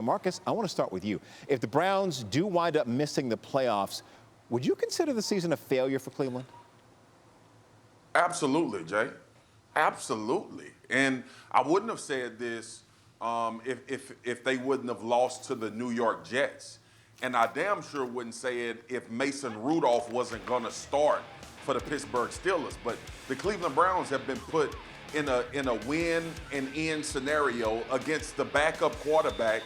Marcus, I want to start with you. If the Browns do wind up missing the playoffs, would you consider the season a failure for Cleveland? Absolutely, Jay. Absolutely. And I wouldn't have said this if they wouldn't have lost to the New York Jets. And I damn sure wouldn't say it if Mason Rudolph wasn't going to start for the Pittsburgh Steelers. But the Cleveland Browns have been put in a win and end scenario against the backup quarterback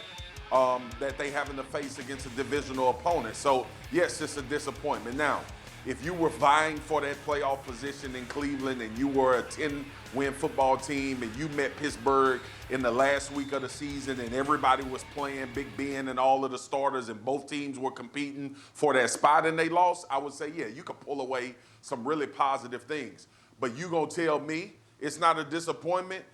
that they happen to face against a divisional opponent. So, yes, it's a disappointment. Now, if you were vying for that playoff position in Cleveland and you were a 10-win football team and you met Pittsburgh in the last week of the season and everybody was playing Big Ben and all of the starters and both teams were competing for that spot and they lost, I would say, yeah, you could pull away some really positive things. But you gonna tell me it's not a disappointment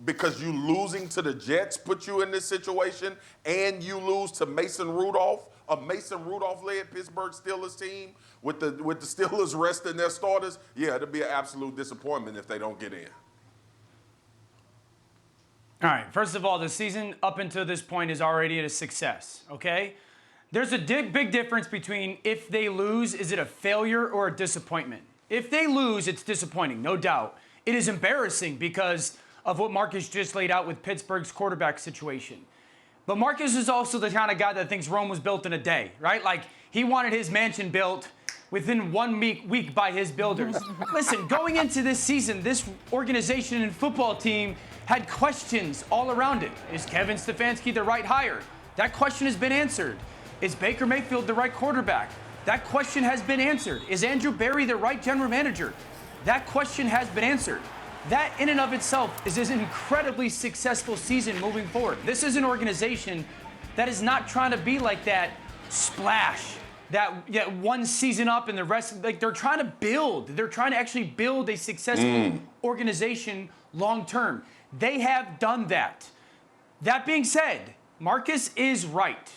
because you losing to the Jets put you in this situation and you lose to Mason Rudolph, a Mason Rudolph-led Pittsburgh Steelers team with the Steelers resting their starters? Yeah, it'll be an absolute disappointment if they don't get in. All right, first of all, the season up until this point is already a success, okay? There's a big difference between if they lose, is it a failure or a disappointment? If they lose, it's disappointing, no doubt. It is embarrassing because of what Marcus just laid out with Pittsburgh's quarterback situation. But Marcus is also the kind of guy that thinks Rome was built in a day, right? Like, he wanted his mansion built within 1 week by his builders. Listen, going into this season, this organization and football team had questions all around it. Is Kevin Stefanski the right hire? That question has been answered. Is Baker Mayfield the right quarterback? That question has been answered. Is Andrew Berry the right general manager? That question has been answered. That in and of itself is an incredibly successful season moving forward. This is an organization that is not trying to be like that splash, that one season up and the rest, like they're trying to build. They're trying to actually build a successful organization long term. They have done that. That being said, Marcus is right.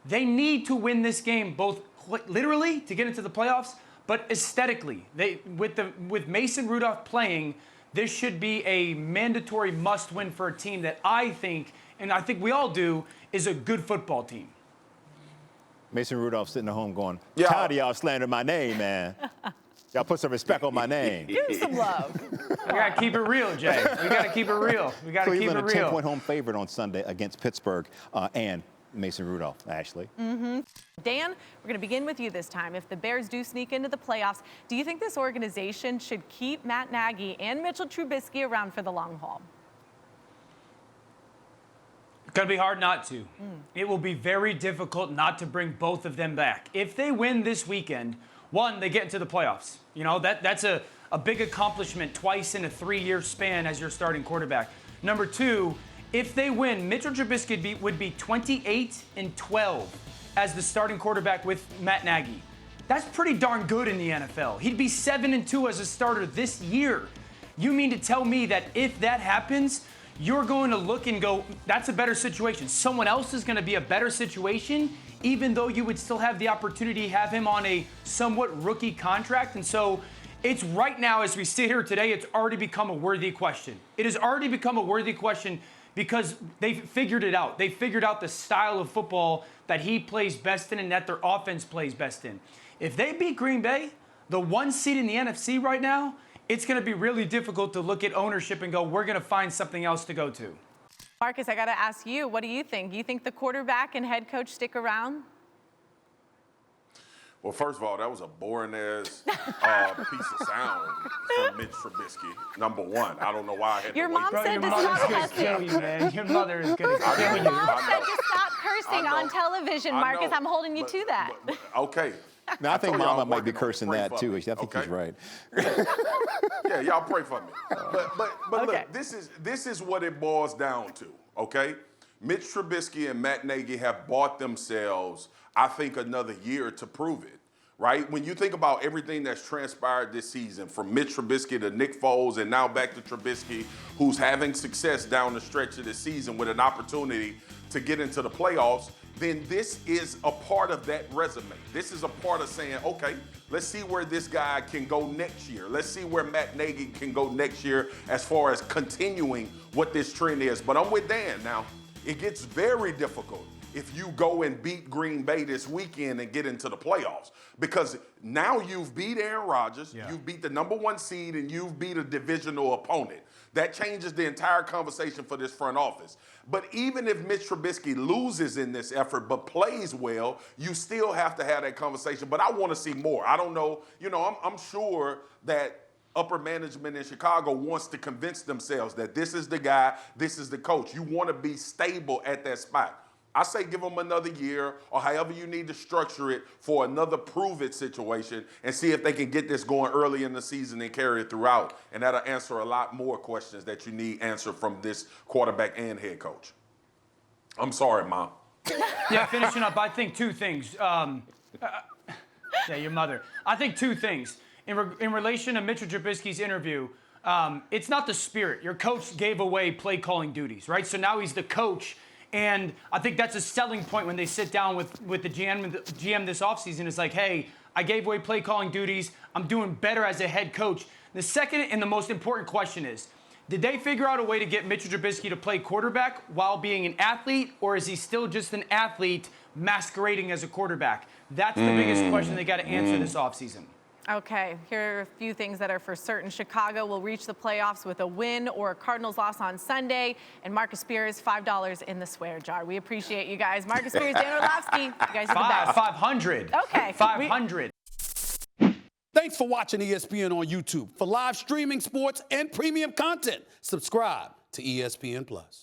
They need to win this game both literally to get into the playoffs, but aesthetically. With Mason Rudolph playing, this should be a mandatory must-win for a team that I think, and I think we all do, is a good football team. Mason Rudolph sitting at home going, tired of y'all slandering my name, man. Y'all put some respect on my name. Give him some love. We got to keep it real, Jay. We got to keep it real. We got to keep it real. Cleveland, a 10-point home favorite on Sunday against Pittsburgh and Mason Rudolph, Ashley. Dan, we're going to begin with you this time. If the Bears do sneak into the playoffs, do you think this organization should keep Matt Nagy and Mitchell Trubisky around for the long haul? It's going to be hard not to. It will be very difficult not to bring both of them back. If they win this weekend, one, they get into the playoffs. You know, that's a big accomplishment twice in a 3-year span as your starting quarterback. Number two, if they win, Mitchell Trubisky would be 28-12 as the starting quarterback with Matt Nagy. That's pretty darn good in the NFL. He'd be 7-2 as a starter this year. You mean to tell me that if that happens, you're going to look and go, that's a better situation. Someone else is going to be a better situation, even though you would still have the opportunity to have him on a somewhat rookie contract. And so it's right now, as we sit here today, it's already become a worthy question. It has already become a worthy question because they figured it out. They figured out the style of football that he plays best in and that their offense plays best in. If they beat Green Bay, the 1 seed in the NFC right now, it's going to be really difficult to look at ownership and go, we're going to find something else to go to. Marcus, I got to ask you, what do you think? You think the quarterback and head coach stick around? Well, first of all, that was a boring-ass piece of sound from Mitch Trubisky, number one. I don't know why I had Your to mom wait. said to stop cussing. You, man. Your mother is going to kill you. Your mom said to stop cursing on television, Marcus. I'm holding you to that. Okay. Now, I think Mama might be working on it. cursing Pray that, for too. me, I think he's right. Yeah, y'all pray for me. But Okay. look, this is what it boils down to, okay? Mitch Trubisky and Matt Nagy have bought themselves, I think, another year to prove it. Right? When you think about everything that's transpired this season, from Mitch Trubisky to Nick Foles and now back to Trubisky, who's having success down the stretch of the season with an opportunity to get into the playoffs, then this is a part of that resume. This is a part of saying, okay, let's see where this guy can go next year. Let's see where Matt Nagy can go next year as far as continuing what this trend is. But I'm with Dan now. It gets very difficult if you go and beat Green Bay this weekend and get into the playoffs. Because now you've beat Aaron Rodgers, you've beat the #1 seed, and you've beat a divisional opponent. That changes the entire conversation for this front office. But even if Mitch Trubisky loses in this effort but plays well, you still have to have that conversation. But I want to see more. I don't know. You know, I'm sure that upper management in Chicago wants to convince themselves that this is the guy, this is the coach. You want to be stable at that spot. I say give them another year or however you need to structure it for another prove-it situation and see if they can get this going early in the season and carry it throughout. And that'll answer a lot more questions that you need answered from this quarterback and head coach. I'm sorry, Mom. Yeah, finishing up, I think two things. Yeah, your mother. I think two things. In relation to Mitchell Trubisky's interview, it's not the spirit. Your coach gave away play-calling duties, right? So now he's the coach. And I think that's a selling point when they sit down with the GM this offseason. It's like, hey, I gave away play calling duties. I'm doing better as a head coach. The second and the most important question is, did they figure out a way to get Mitchell Trubisky to play quarterback while being an athlete, or is he still just an athlete masquerading as a quarterback? That's the biggest question they got to answer this offseason. Okay, here are a few things that are for certain. Chicago will reach the playoffs with a win or a Cardinals loss on Sunday. And Marcus Spears, $5 in the swear jar. We appreciate you guys. Marcus Spears, Dan Orlovsky, you guys are the best. 500. Okay. 500. Thanks for watching ESPN on YouTube. For live streaming sports and premium content, subscribe to ESPN+.